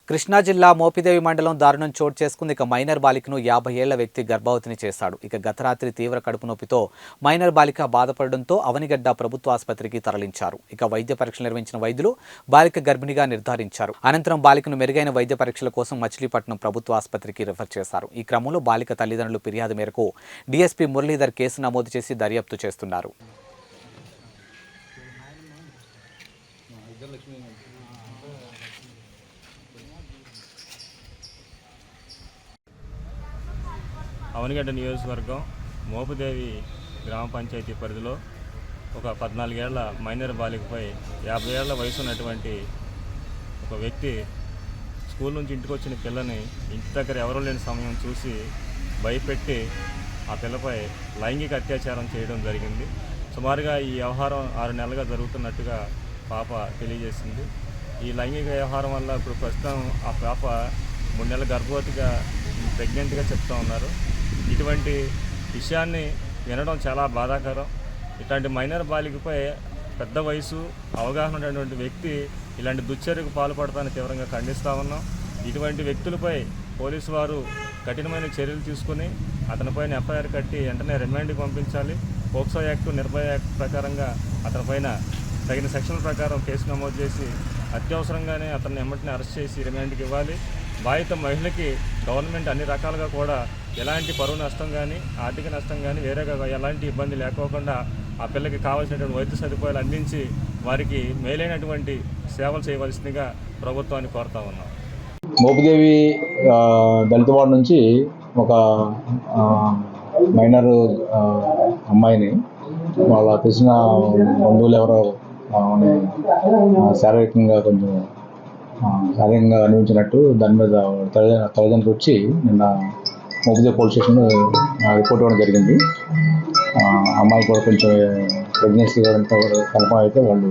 కృష్ణా జిల్లా మోపిదేవి మండలం దారుణం చోటు చేసుకుంది. ఇక మైనర్ బాలికను 50 ఏళ్ల వ్యక్తి గర్భవతిని చేశాడు. ఇక గత రాత్రి తీవ్ర కడుపు నొప్పితో మైనర్ బాలిక బాధపడడంతో అవనిగడ్డ ప్రభుత్వ ఆసుపత్రికి తరలించారు. ఇక వైద్య పరీక్షలు నిర్వహించిన వైద్యులు బాలిక గర్భిణిగా నిర్ధారించారు. అనంతరం బాలికను మెరుగైన వైద్య పరీక్షల కోసం మచిలీపట్నం ప్రభుత్వ ఆసుపత్రికి రిఫర్ చేశారు. ఈ క్రమంలో బాలిక తల్లిదండ్రులు ఫిర్యాదు మేరకు డీఎస్పీ మురళీధర్ కేసు నమోదు చేసి దర్యాప్తు చేస్తున్నారు. అవనిగడ్డ నియోజకవర్గం మోపుదేవి గ్రామ పంచాయతీ పరిధిలో ఒక 14 ఏళ్ల మైనర్ బాలికపై 50 ఏళ్ల వయసు ఉన్నటువంటి ఒక వ్యక్తి స్కూల్ నుంచి ఇంటికి వచ్చిన పిల్లని ఇంటి దగ్గర ఎవరూ లేని సమయం చూసి భయపెట్టి ఆ పిల్లపై లైంగిక అత్యాచారం చేయడం జరిగింది. సుమారుగా ఈ వ్యవహారం 6 నెలలుగా జరుగుతున్నట్టుగా పాప తెలియజేసింది. ఈ లైంగిక వ్యవహారం వల్ల ఇప్పుడు ప్రస్తుతం ఆ పాప 3 నెలల గర్భవతిగా ప్రెగ్నెంట్గా చెప్తూ ఉన్నారు. ఇటువంటి విషయాన్ని వినడం చాలా బాధాకరం. ఇట్లాంటి మైనర్ బాలికపై పెద్ద వయసు అవగాహన ఉన్నటువంటి వ్యక్తి ఇలాంటి దుశ్చర్యకు పాల్పడతాన్ని తీవ్రంగా ఖండిస్తూ ఉన్నాం. ఇటువంటి వ్యక్తులపై పోలీసు వారు కఠినమైన చర్యలు తీసుకుని అతనిపైన ఎఫ్ఐఆర్ కట్టి వెంటనే రిమాండ్కి పంపించాలి. పోక్సో యాక్ట్, నిర్భయ యాక్ట్ ప్రకారంగా అతనిపైన తగిన సెక్షన్ల ప్రకారం కేసు నమోదు చేసి అత్యవసరంగానే అతన్ని వెంటనే అరెస్ట్ చేసి రిమాండ్కి ఇవ్వాలి. బాధిత మహిళకి గవర్నమెంట్ అన్ని రకాలుగా కూడా ఎలాంటి పరువు నష్టం కానీ ఆర్థిక నష్టం కానీ వేరేగా ఎలాంటి ఇబ్బంది లేకోకుండా ఆ పిల్లకి కావాల్సినటువంటి వైద్య సదుపాయాలు అందించి వారికి మేలైనటువంటి సేవలు చేయవలసిందిగా ప్రభుత్వాన్ని కోరుతా ఉన్నాం. మోపిదేవి దళిత వార్డు నుంచి ఒక మైనర్ అమ్మాయిని వాళ్ళ తెలిసిన బంధువులు ఎవరో శారీరకంగా అనిపించినట్టు దాని మీద తల్లిదండ్రులు వచ్చి నిన్న మోపిదేవి పోలీస్ స్టేషన్ రిపోర్ట్ ఇవ్వడం జరిగింది. అమ్మాయి కూడా కొంచెం ప్రెగ్నెన్సీ కన్ఫర్మ్ అయితే వాళ్ళు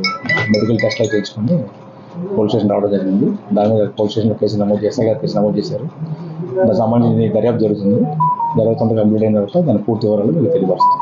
మెడికల్ టెస్ట్లు చేయించుకొని పోలీస్ స్టేషన్ రావడం జరిగింది. దాని మీద పోలీస్ స్టేషన్లో కేసు నమోదు చేశారు. దానికి సంబంధించి దర్యాప్తు జరుగుతుంది. కంప్లీట్ అయిన తర్వాత దాని పూర్తి వివరాలు మీకు తెలియపరుస్తుంది.